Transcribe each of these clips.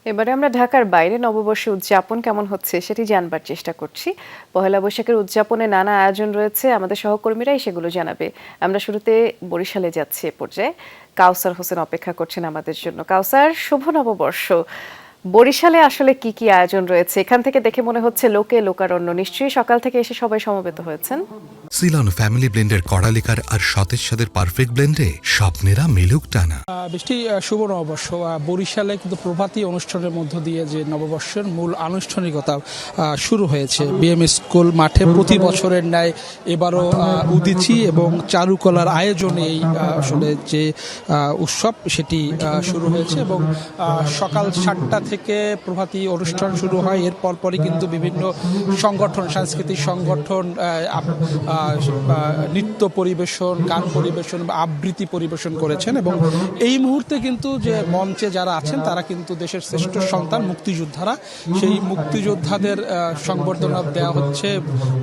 এবারে আমরা ঢাকার বাইরে নববর্ষ উদযাপন কেমন হচ্ছে সেটি জানবার চেষ্টা করছি। পহেলা বৈশাখের উদযাপনে নানা আয়োজন রয়েছে, আমাদের সহকর্মীরাই সেগুলো জানাবে। আমরা শুরুতে বরিশালে যাচ্ছি। এ পর্যায়ে কাউসার হোসেন অপেক্ষা করছেন আমাদের জন্য। কাউসার, শুভ নববর্ষ। বরিশালে আসলে কি কি আয়োজন রয়েছে? এখান থেকে দেখে মনে হচ্ছে লোকে লোকারণ্য, নিশ্চয়ই সকাল থেকে এসে সবাই সমবেত হয়েছেন। সিলন ফ্যামিলি ব্লেন্ডের কড়ালিকার আর সতেজ সাদের পারফেক্ট ব্লেন্ডে স্বপ্নেরা মেলুক টানা। বৃষ্টি, শুভ নববর্ষ। বরিশালে কিন্তু প্রভাতী অনুষ্ঠানের মধ্য দিয়ে যে নববর্ষের মূল আনুষ্ঠানিকতা শুরু হয়েছে বিএম স্কুল মাঠে। প্রতি বছরের ন্যায় এবারও উদীচী এবং চারুকলার আয়োজনে এই আসলে যে উৎসব সেটি শুরু হয়েছে এবং সকাল 7টা থেকে প্রভাতী অনুষ্ঠান শুরু হয়। এর পরপরই কিন্তু বিভিন্ন সংগঠন, সাংস্কৃতিক সংগঠন নৃত্য পরিবেশন, গান পরিবেশন, আবৃত্তি পরিবেশন করেছেন এবং এই মুহূর্তে কিন্তু যে মঞ্চে যারা আছেন তারা কিন্তু দেশের শ্রেষ্ঠ সন্তান মুক্তিযোদ্ধারা। সেই মুক্তিযোদ্ধাদের সংবর্ধনা দেওয়া হচ্ছে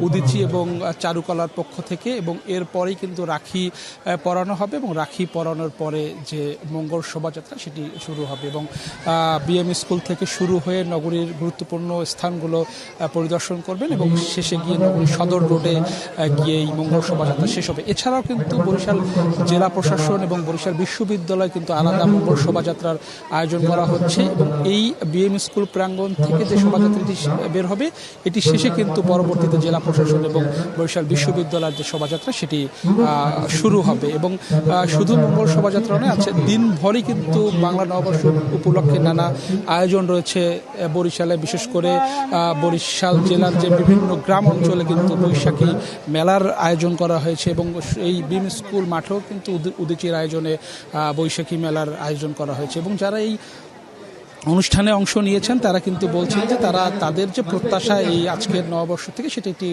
উদীচী এবং চারুকলার পক্ষ থেকে এবং এরপরেই কিন্তু রাখি পরানো হবে এবং রাখি পরানোর পরে যে মঙ্গল শোভাযাত্রা সেটি শুরু হবে এবং বিএম স্কুল থেকে শুরু হয়ে নগরীর গুরুত্বপূর্ণ স্থানগুলো পরিদর্শন করবেন এবং শেষে গিয়ে নগরীর সদর রোডে গিয়ে এই মঙ্গল শোভাযাত্রা শেষ হবে। এছাড়াও কিন্তু বরিশাল জেলা প্রশাসন এবং বরিশাল বিশ্ববিদ্যালয় কিন্তু আলাদা মঙ্গল শোভাযাত্রার আয়োজন করা হচ্ছে এবং এই বিএম স্কুল প্রাঙ্গণ থেকে যে শোভাযাত্রাটি বের হবে এটি শেষে কিন্তু পরবর্তীতে জেলা প্রশাসন এবং বরিশাল বিশ্ববিদ্যালয়ের যে শোভাযাত্রা সেটি শুরু হবে এবং শুধু মঙ্গল শোভাযাত্রা নয়, আছে দিনভরই কিন্তু বাংলা নববর্ষ উপলক্ষে নানা আয়োজন রয়েছে বরিশালে। বিশেষ করে বরিশাল জেলার যে বিভিন্ন গ্রাম অঞ্চলে কিন্তু বৈশাখী মেলার আয়োজন করা হয়েছে এবং এই বিএম স্কুল মাঠেও কিন্তু উদীচীর আয়োজনে বৈশাখী মেলার আয়োজন করা হয়েছে এবং যারা এই অনুষ্ঠানে অংশ নিয়েছেন তারা কিন্তু বলছেন যে তারা তাদের যে প্রত্যাশা এই আজকের নববর্ষ থেকে সেটি একটি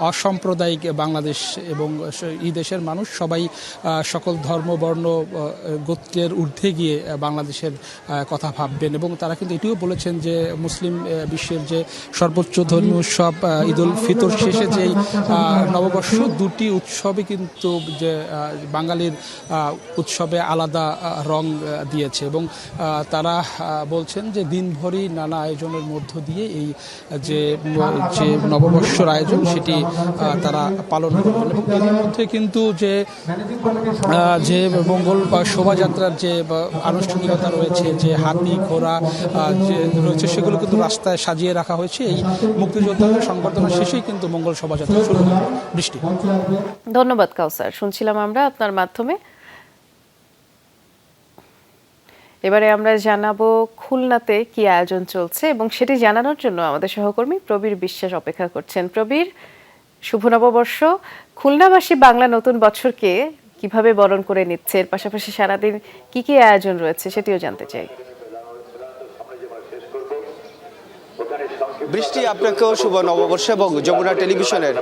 অসাম্প্রদায়িক বাংলাদেশ এবং এই দেশের মানুষ সবাই সকল ধর্ম বর্ণ গোত্রের ঊর্ধ্বে গিয়ে বাংলাদেশের কথা ভাববেন এবং তারা কিন্তু এটিও বলেছেন যে মুসলিম বিশ্বের যে সর্বোচ্চ ধর্মীয় উৎসব ঈদ উল ফিতর শেষে যেই নববর্ষ, দুটি উৎসবই কিন্তু যে বাঙালির উৎসবে আলাদা রং দিয়েছে এবং তারা বলছেন যে দিনভরই নানা আয়োজনের মধ্য দিয়ে এই যে নববর্ষর আয়োজন সেটি তারা পালন করবেন এবং এর মধ্যে কিন্তু যে মঙ্গল শোভাযাত্রার যে আনুষ্ঠানিকতা রয়েছে, যে হাতি ঘোড়া যে রয়েছে সেগুলো কিন্তু রাস্তায় সাজিয়ে রাখা হয়েছে। এই মুক্তিযোদ্ধাদের সংবর্ধনা শেষেই কিন্তু মঙ্গল শোভাযাত্রা শুরু হবে। বৃষ্টি, ধন্যবাদ কাউসার। শুনছিলাম আমরা আপনার মাধ্যমে। এবারে আমরা জানাবো খুলনাতে কি আয়োজন চলছে এবং সেটি জানানোর জন্য আমাদের সহকর্মী প্রবীর বিশ্বাস অপেক্ষা করছেন। প্রবীর, শুভ নববর্ষ। খুলনাবাসী বাংলা নতুন বছরকে কিভাবে বরণ করে নিচ্ছে, এর পাশাপাশি সারাদিন কি কি আয়োজন রয়েছে সেটিও জানতে চাই। বৃষ্টি, আপনাকেও শুভ নববর্ষ এবং যমুনা টেলিভিশনের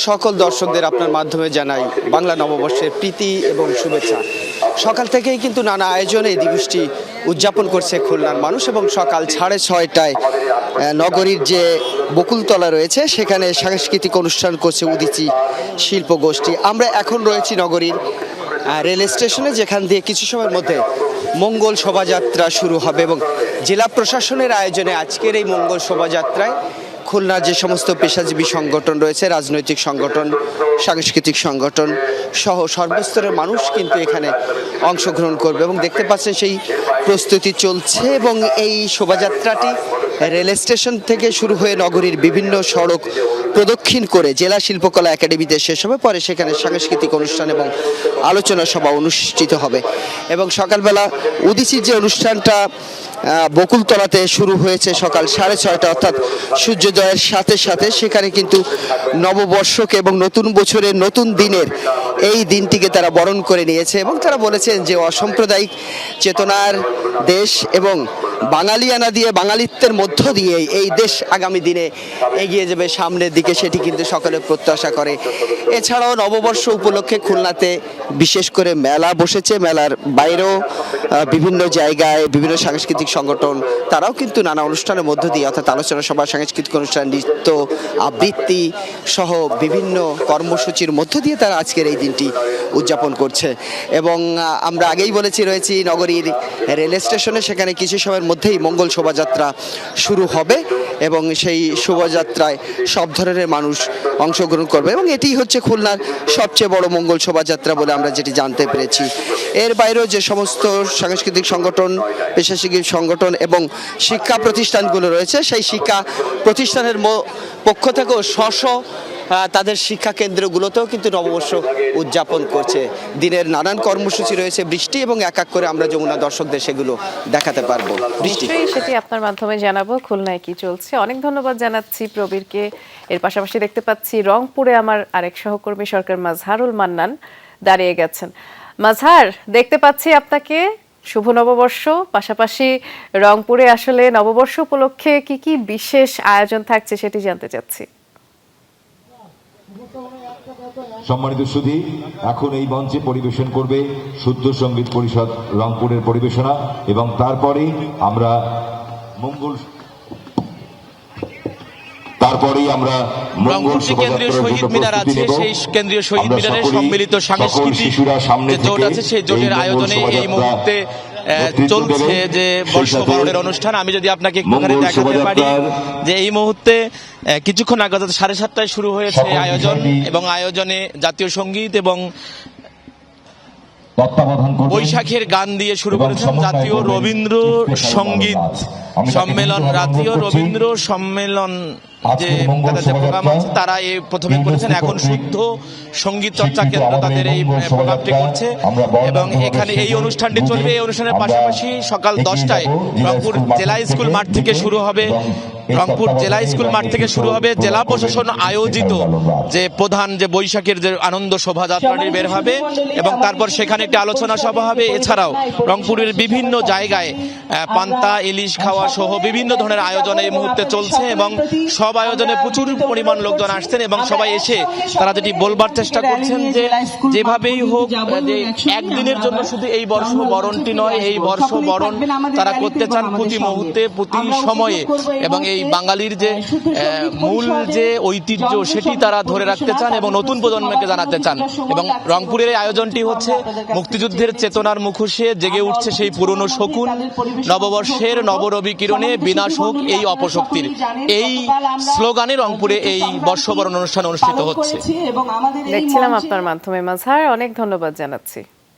সকল দর্শকদের আপনার মাধ্যমে জানাই বাংলা নববর্ষের প্রীতি এবং শুভেচ্ছা। সকাল থেকেই কিন্তু নানা আয়োজনে এই দিবসটি উদযাপন করছে খুলনার মানুষ এবং সকাল 6:30টায় নগরীর যে বকুলতলা রয়েছে সেখানে সাংস্কৃতিক অনুষ্ঠান করছে উদীচী শিল্প গোষ্ঠী। আমরা এখন রয়েছি নগরীর রেল স্টেশনে, যেখান দিয়ে কিছু সময়ের মধ্যে মঙ্গল শোভাযাত্রা শুরু হবে এবং জেলা প্রশাসনের আয়োজনে আজকের এই মঙ্গল শোভাযাত্রায় খুলনার যে সমস্ত পেশাজীবী সংগঠন রয়েছে, রাজনৈতিক সংগঠন, সাংস্কৃতিক সংগঠন সহ সর্বস্তরের মানুষ কিন্তু এখানে অংশগ্রহণ করবে এবং দেখতে পাচ্ছেন সেই প্রস্তুতি চলছে এবং এই শোভাযাত্রাটি রেল স্টেশন থেকে শুরু হয়ে নগরীর বিভিন্ন সড়ক প্রদক্ষিণ করে জেলা শিল্পকলা একাডেমিতে শেষ হবে। পরে সেখানে সাংস্কৃতিক অনুষ্ঠান এবং আলোচনা সভা অনুষ্ঠিত হবে এবং সকালবেলা উদীচীর যে অনুষ্ঠানটা বকুলতলাতে শুরু হয়েছে সকাল 6:30 অর্থাৎ সূর্যোদয়ের সাথে সাথে, সেখানে কিন্তু নববর্ষকে এবং নতুন বছরের নতুন দিনের এই দিনটিকে তারা বরণ করে নিয়েছে এবং তারা বলেছেন যে অসাম্প্রদায়িক চেতনার দেশ এবং বাঙালিয়ানা দিয়ে বাঙালিত্বের মধ্য দিয়ে এই দেশ আগামী দিনে এগিয়ে যাবে সামনের দিকে, সেটি কিন্তু সকলে প্রত্যাশা করে। এছাড়াও নববর্ষ উপলক্ষে খুলনাতে বিশেষ করে মেলা বসেছে। মেলার বাইরেও বিভিন্ন জায়গায় বিভিন্ন সাংস্কৃতিক সংগঠন তারাও কিন্তু নানা অনুষ্ঠানের মধ্য দিয়ে অর্থাৎ আলোচনা সভা, সাংস্কৃতিক অনুষ্ঠান, নৃত্য, আবৃত্তি সহ বিভিন্ন কর্মসূচির মধ্য দিয়ে তারা আজকের এই দিনটি উদযাপন করছে এবং আমরা আগেই বলেছি রয়েছি নগরীর রেল স্টেশনে, সেখানে কিছু সময়ের মধ্যেই মঙ্গল শোভাযাত্রা শুরু হবে এবং সেই শোভাযাত্রায় সব ধরনের মানুষ অংশগ্রহণ করবে এবং এটি হচ্ছে খুলনার সবচেয়ে বড় মঙ্গল শোভাযাত্রা বলে আমরা যেটি জানতে পেরেছি। এর বাইরেও যে সমস্ত সাংস্কৃতিক সংগঠন, পেশাজীবী সংগঠন এবং শিক্ষা প্রতিষ্ঠানগুলো রয়েছে, সেই শিক্ষা প্রতিষ্ঠানের পক্ষ থেকেও তাদের শিক্ষা কেন্দ্রগুলোতেও কিন্তু নববর্ষ উদযাপন করছে। দিনের নানান কর্মসূচি রয়েছে, বৃষ্টি এবং এক এক করে আমরা যমুনা দর্শকদের সেগুলো দেখাতে পারবো। বৃষ্টি, সেটি আপনার মাধ্যমে জানাবো খুলনায় কি চলছে। অনেক ধন্যবাদ জানাচ্ছি প্রবীরকে। এর পাশাপাশি দেখতে পাচ্ছি রংপুরে আমার আরেক সহকর্মী সরকার মাজহারুল মান্নান দাঁড়িয়ে গেছেন। মাজহার, দেখতে পাচ্ছি আপনাকে। শুভ নববর্ষ। পাশাপাশি রংপুরে আসলে নববর্ষ উপলক্ষে কি কি বিশেষ আয়োজন থাকছে সেটি জানতে চাচ্ছি। সম্মানিত সুধী, এখন এই মঞ্চে পরিবেশন করবে শুদ্ধ সঙ্গীত পরিষদ রংপুরের পরিবেশনা এবং তারপরেই আমরা রংপুর যে কেন্দ্রীয় শহীদ মিনার আছে, সেই কেন্দ্রীয় শহীদ মিনারে সম্মিলিত সাংস্কৃতিক যে জোট আছে, সেই জোটের আয়োজনে এই মুহূর্তে চলছে যে বর্ষবরণের অনুষ্ঠান। আমি যদি আপনাকে একটুখানি দেখাতে পারি যে এই মুহূর্তে কিছুক্ষণ আগে 7:30টায় শুরু হয়েছে আয়োজন এবং আয়োজনে জাতীয় সঙ্গীত এবং বৈশাখের গান দিয়ে শুরু করেছেন জাতীয় রবীন্দ্র সঙ্গীত সম্মেলন। জাতীয় রবীন্দ্র সম্মেলন যে প্রোগ্রাম আছে তারা এই প্রথমে করেছেন, এখন শুদ্ধ সঙ্গীত চর্চা কেন্দ্র তাদের এই প্রোগ্রামটি করছে এবং এখানে এই অনুষ্ঠানটি চলবে। এই অনুষ্ঠানের পাশাপাশি সকাল 10টায় রংপুর জেলা স্কুল মাঠ থেকে শুরু হবে। রংপুর জেলা স্কুল মাঠ থেকে শুরু হবে জেলা প্রশাসন আয়োজিত যে প্রধান যে বৈশাখের যে আনন্দ শোভাযাত্রাটি বের হবে এবং তারপর সেখানে একটি আলোচনা সভা হবে। এছাড়াও রংপুরের বিভিন্ন জায়গায় পান্তা ইলিশ খাওয়া সহ বিভিন্ন ধরনের আয়োজন এই মুহূর্তে চলছে এবং সব আয়োজনে প্রচুর পরিমাণ লোকজন আসছেন এবং সবাই এসে তারা যেটি বলবার চেষ্টা করছেন যে যেভাবেই হোক যে একদিনের জন্য শুধু এই বর্ষবরণটি নয়, এই বর্ষবরণ তারা করতে চান প্রতি মুহূর্তে প্রতি সময়ে এবং এই বাঙালির যে মূল যে ঐতিহ্য সেটি তারা ধরে রাখতে চান এবং নতুন প্রজন্মকে জানাতে চান। এবং রংপুরের এই আয়োজনটি হচ্ছে মুক্তিযুদ্ধের চেতনার মুখোশে জেগে উঠছে সেই পুরনো শকুন, নববর্ষের নবরবি কিরণে বিনাশ হোক এই অপশক্তির, এই স্লোগানে রংপুরে এই বর্ষবরণ অনুষ্ঠান অনুষ্ঠিত হচ্ছে। দেখছিলাম আপনার মাধ্যমে মাজহার, অনেক ধন্যবাদ জানাচ্ছি।